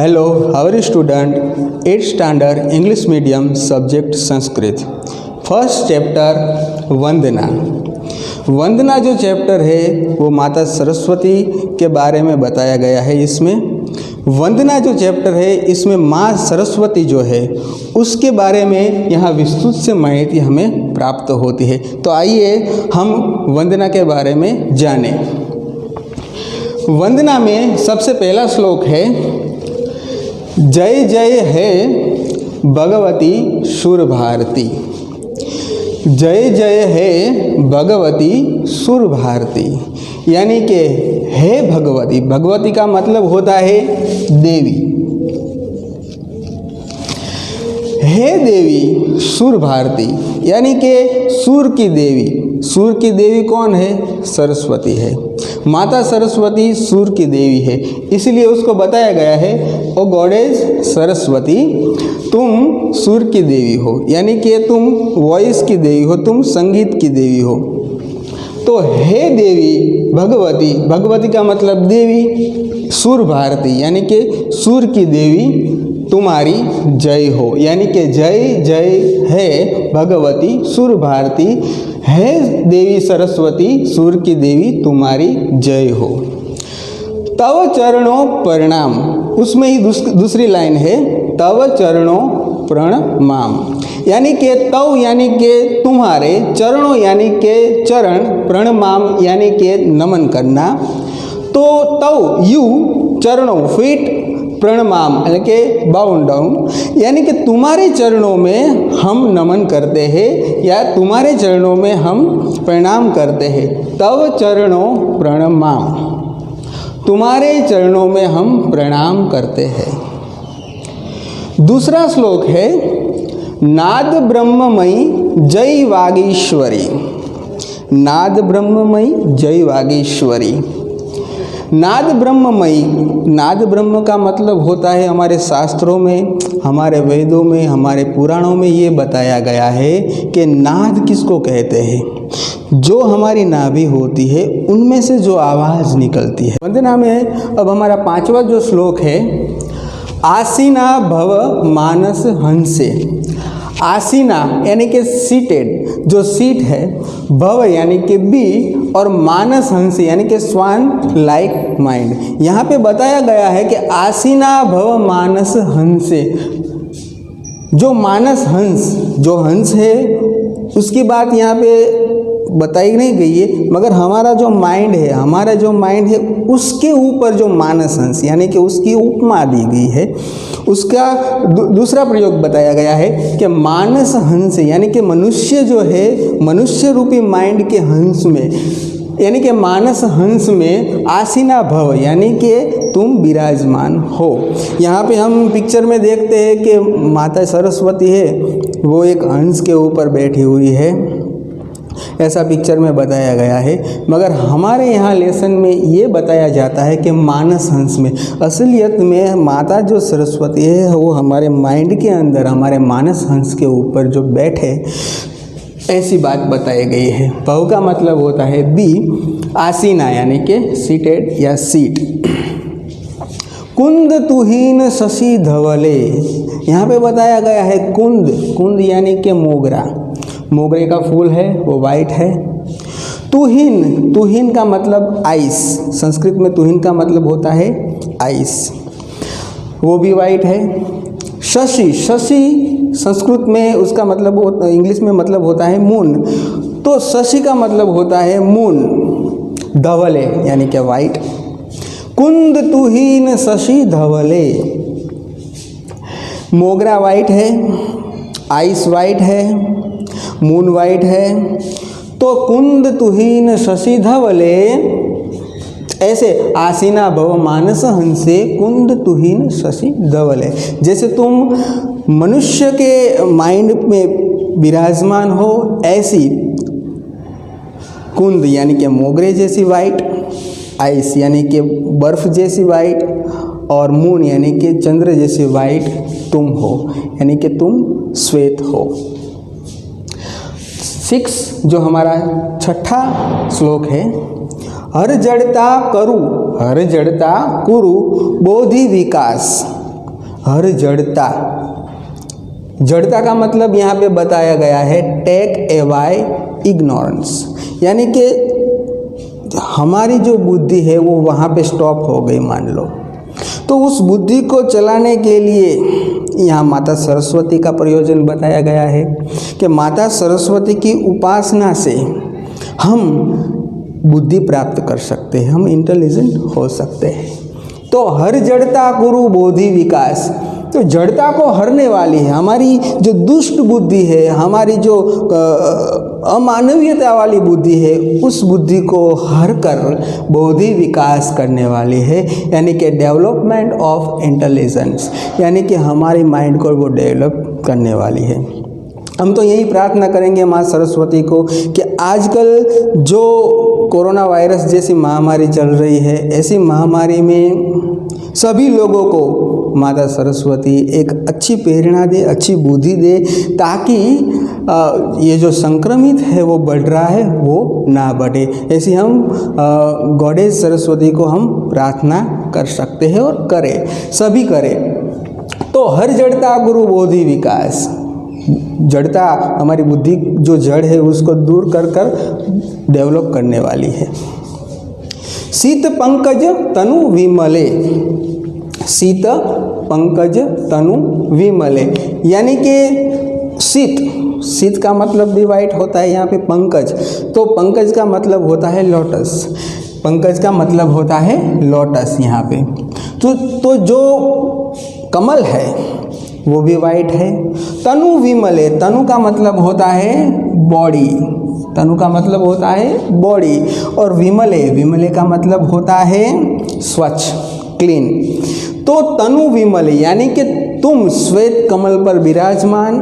Hello, हमारे student 8th standard English medium subject Sanskrit first chapter Vandana. Vandana जो chapter है वो माता सरस्वती के बारे में बताया गया है। इसमें वंदना जो चैप्टर है इसमें माँ सरस्वती जो है उसके बारे में यहाँ विस्तृत से माहिती हमें प्राप्त होती है। तो आइए हम वंदना के बारे में जानें। वंदना में सबसे पहला श्लोक है, जय जय है भगवती सुर भारती। जय जय है भगवती सुर भारती, यानी कि हे भगवती। भगवती का मतलब होता है देवी। हे देवी सुर भारती, यानी कि सुर की देवी। सुर की देवी कौन है? सरस्वती है। माता सरस्वती सुर की देवी है, इसलिए उसको बताया गया है, ओ गॉडेस सरस्वती, तुम सुर की देवी हो, यानी कि तुम वॉइस की देवी हो, तुम संगीत की देवी हो। तो हे देवी भगवती, भगवती का मतलब देवी, सुर भारती यानी कि सुर की देवी तुम्हारी जय हो, यानी कि जय जय है भगवती सुर भारती, है देवी सरस्वती सुर की देवी तुम्हारी जय हो। तव चरणों प्रणाम, उसमें ही दूसरी लाइन है, तव चरणों प्रणमाम, यानी कि तव यानी कि तुम्हारे, चरणों यानी कि चरण, प्रणमाम यानी कि नमन करना। तो तव यू, चरणों फीट, प्रणमाम यानी कि बाउंड डाउन, यानी कि तुम्हारे चरणों में हम नमन करते हैं या तुम्हारे चरणों में हम प्रणाम करते हैं। तव चरणों प्रणमाम, तुम्हारे चरणों में हम प्रणाम करते हैं। दूसरा श्लोक है, नाद ब्रह्ममयी जय वागीश्वरी। नाद ब्रह्ममयी जय वागीश्वरी। नाद ब्रह्ममयी, नाद ब्रह्म का मतलब होता है, हमारे शास्त्रों में, हमारे वेदों में, हमारे पुराणों में ये बताया गया है कि नाद किसको कहते हैं? जो हमारी नाभि होती है उनमें से जो आवाज़ निकलती है। वंदना में अब हमारा 5वां जो श्लोक है, आसीना भव मानस हंसे। आसीना यानी कि सीटेड, जो सीट है, भव यानी कि बी, और मानस हंस यानी कि स्वान लाइक माइंड। यहाँ पे बताया गया है कि आसीना भव मानस हंसे। जो मानस हंस, जो हंस है उसकी बात यहाँ पे बताई नहीं गई है, मगर हमारा जो माइंड है, हमारा जो माइंड है उसके ऊपर जो मानस हंस यानी कि उसकी उपमा दी गई है, उसका दूसरा प्रयोग बताया गया है कि मानस हंस यानी कि मनुष्य जो है, मनुष्य रूपी माइंड के हंस में, यानी कि मानस हंस में आसीना भव यानी कि तुम विराजमान हो। यहाँ पे हम पिक्चर में देखते हैं कि माता सरस्वती है, वो एक हंस के ऊपर बैठी हुई है, ऐसा पिक्चर में बताया गया है। मगर हमारे यहाँ लेसन में ये बताया जाता है कि मानस हंस में, असलियत में माता जो सरस्वती है वो हमारे माइंड के अंदर, हमारे मानस हंस के ऊपर जो बैठे, ऐसी बात बताई गई है। भव का मतलब होता है बी, आसीना यानी कि सीटेड या सीट। कुंद तुहीन शशि धवले, यहाँ पे बताया गया है कुंद, कुंद यानी कि मोगरा, मोगरे का फूल है वो वाइट है। तुहीन, तुहीन का मतलब आइस, संस्कृत में तुहीन का मतलब होता है आइस, वो भी वाइट है। शशि, शशि संस्कृत में उसका मतलब, इंग्लिश में मतलब होता है मून, तो शशि का मतलब होता है मून। धवले यानी कि वाइट। कुंद तुहीन शशि धवले, मोगरा वाइट है, आइस वाइट है, मून वाइट है, तो कुंद तुहीन शशि धवले, ऐसे आसीना भव मानस हंसे कुंद तुहीन शशि धवले। जैसे तुम मनुष्य के माइंड में विराजमान हो, ऐसी कुंद यानी कि मोगरे जैसी वाइट, आइस यानी कि बर्फ जैसी वाइट, और मून यानी कि चंद्र जैसी वाइट तुम हो, यानी कि तुम श्वेत हो। 6 जो हमारा 6ठा श्लोक है, हर जड़ता करू, हर जड़ता कुरु बोधि विकास। हर जड़ता, जड़ता का मतलब यहाँ पे बताया गया है टेक अवाय इग्नोरेंस, यानी कि हमारी जो बुद्धि है वो वहाँ पे स्टॉप हो गई मान लो, तो उस बुद्धि को चलाने के लिए यहाँ माता सरस्वती का प्रयोजन बताया गया है कि माता सरस्वती की उपासना से हम बुद्धि प्राप्त कर सकते हैं, हम इंटेलिजेंट हो सकते हैं। तो हर जड़ता गुरु बोधि विकास, तो जड़ता को हरने वाली है, हमारी जो दुष्ट बुद्धि है, हमारी जो अमानवीयता वाली बुद्धि है, उस बुद्धि को हर कर बोधि विकास करने वाली है, यानी कि डेवलपमेंट ऑफ इंटेलिजेंस, यानी कि हमारी माइंड को वो डेवलप करने वाली है। हम तो यही प्रार्थना करेंगे माँ सरस्वती को कि आजकल जो कोरोना वायरस जैसी महामारी चल रही है, ऐसी महामारी में सभी लोगों को माता सरस्वती एक अच्छी प्रेरणा दे, अच्छी बुद्धि दे, ताकि ये जो संक्रमित है वो बढ़ रहा है वो ना बढ़े। ऐसी हम गॉडेस सरस्वती को हम प्रार्थना कर सकते हैं और करें, सभी करें। तो हर जड़ता गुरु बोधि विकास, जड़ता हमारी बुद्धि जो जड़ है उसको दूर कर कर डेवलप करने वाली है। शीत पंकज तनु विमले, शीत पंकज तनु विमले, यानी कि शीत का मतलब भी वाइट होता है यहाँ पे पंकज, तो पंकज का मतलब होता है लोटस, पंकज का मतलब होता है लोटस यहाँ पे। तो जो कमल है वो भी वाइट है। तनु विमले, तनु का मतलब होता है बॉडी, तनु का मतलब होता है बॉडी, और विमले, विमले का मतलब होता है स्वच्छ, क्लीन। तो तनु विमले यानी कि तुम श्वेत कमल पर विराजमान,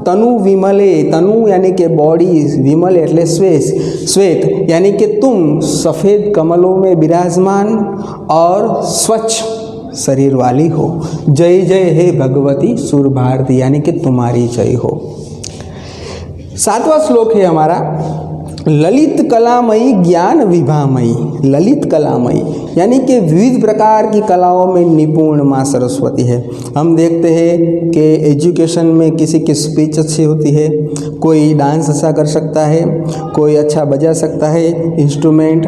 तनु विमले, तनु यानी कि बॉडी, विमल એટલે श्वेत यानी कि तुम सफ़ेद कमलों में विराजमान और स्वच्छ शरीर वाली हो। जय जय हे भगवती सुर भारती, यानी कि तुम्हारी जय हो। 7वां श्लोक है हमारा, ललित कलामयी ज्ञान विभामयी, ललित कलामयी यानी कि विविध प्रकार की कलाओं में निपुण माँ सरस्वती है। हम देखते हैं कि एजुकेशन में किसी की स्पीच अच्छी होती है, कोई डांस अच्छा कर सकता है, कोई अच्छा बजा सकता है इंस्ट्रूमेंट,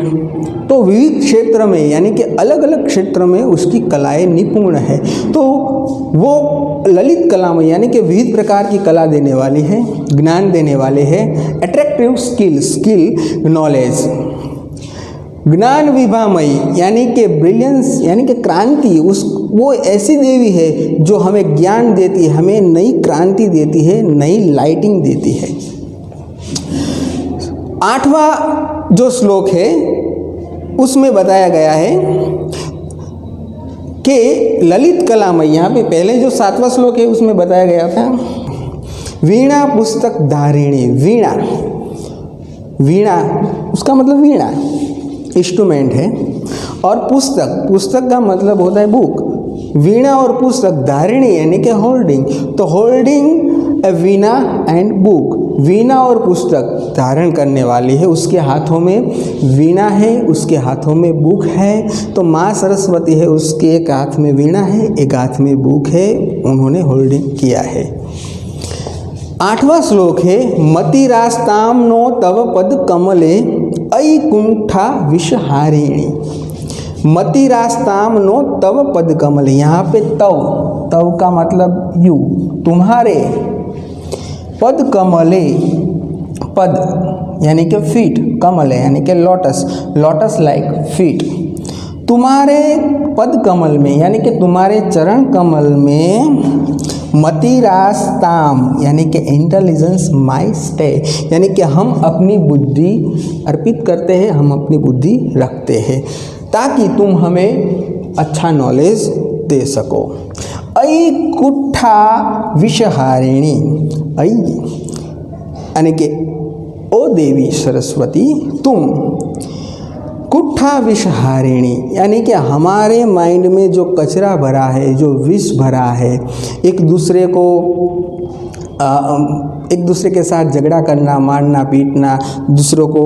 तो विविध क्षेत्र में यानी कि अलग अलग क्षेत्र में उसकी कलाएं निपुण है। तो वो ललित कलामयी यानी कि विविध प्रकार की कला देने वाली है, ज्ञान देने वाले है, अट्रैक्टिव स्किल नॉलेज। ज्ञान विभामयी यानी कि ब्रिलियंस यानी कि क्रांति, वो ऐसी देवी है जो हमें ज्ञान देती है, हमें नई क्रांति देती है, नई लाइटिंग देती है। 8वां जो श्लोक है उसमें बताया गया है कि ललित कलामयी, यहाँ पे पहले जो 7वां श्लोक है उसमें बताया गया था वीणा पुस्तक धारिणी, वीणा, वीणा उसका मतलब वीणा इंस्ट्रूमेंट है, और पुस्तक का मतलब होता है बुक, वीणा और पुस्तक, धारिणी यानी कि होल्डिंग, तो holding a veena and book, veena और पुस्तक धारण करने वाली है, उसके हाथों में वीणा है, उसके हाथों में बुक है। तो माँ सरस्वती है, उसके एक हाथ में वीणा है, एक हाथ में बुक है, उन्होंने होल्डिंग किया है। 8वां श्लोक है मतिरास्ताम नो तव पद कमले ऐकुंठा विषहारिणी, मतिरास्ताम नो तव पद कमले, यहाँ पे तव का मतलब यू, तुम्हारे, पद कमले, पद यानी कि फीट, कमल यानी कि लोटस, लोटस लाइक फीट, तुम्हारे पद कमल में यानी कि तुम्हारे चरण कमल में मतिरास्ताम यानी कि इंटेलिजेंस माई स्टे, यानी कि हम अपनी बुद्धि अर्पित करते हैं, हम अपनी बुद्धि रखते हैं ताकि तुम हमें अच्छा नॉलेज दे सको। ऐ कुट्ठा विषहारिणी, ऐ यानी कि ओ देवी सरस्वती तुम, कुट्ठा विषहारिणी यानी कि हमारे माइंड में जो कचरा भरा है, जो विष भरा है, एक दूसरे को एक दूसरे के साथ झगड़ा करना, मारना पीटना, दूसरों को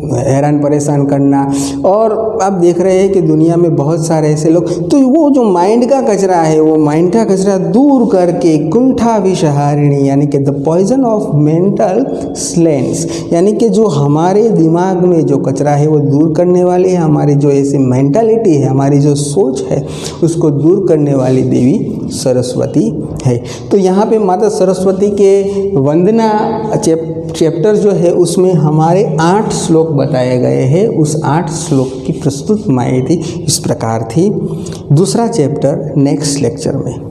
हैरान परेशान करना। और आप देख रहे हैं कि दुनिया में बहुत सारे ऐसे लोग, तो वो जो माइंड का कचरा है, वो माइंड का कचरा दूर करके कुंठा विषहारिणी यानी कि द पॉइजन ऑफ मेंटल स्लेंस, यानी कि जो हमारे दिमाग में जो कचरा है वो दूर करने वाली है, हमारी जो ऐसी मेंटालिटी है, हमारी जो सोच है, उसको दूर करने वाली देवी सरस्वती है। तो यहाँ पे माता सरस्वती के वंदना चैप्टर जो है उसमें हमारे 8 श्लोक बताए गए हैं। उस 8 श्लोक की प्रस्तुत माहिती इस प्रकार थी। दूसरा चैप्टर नेक्स्ट लेक्चर में।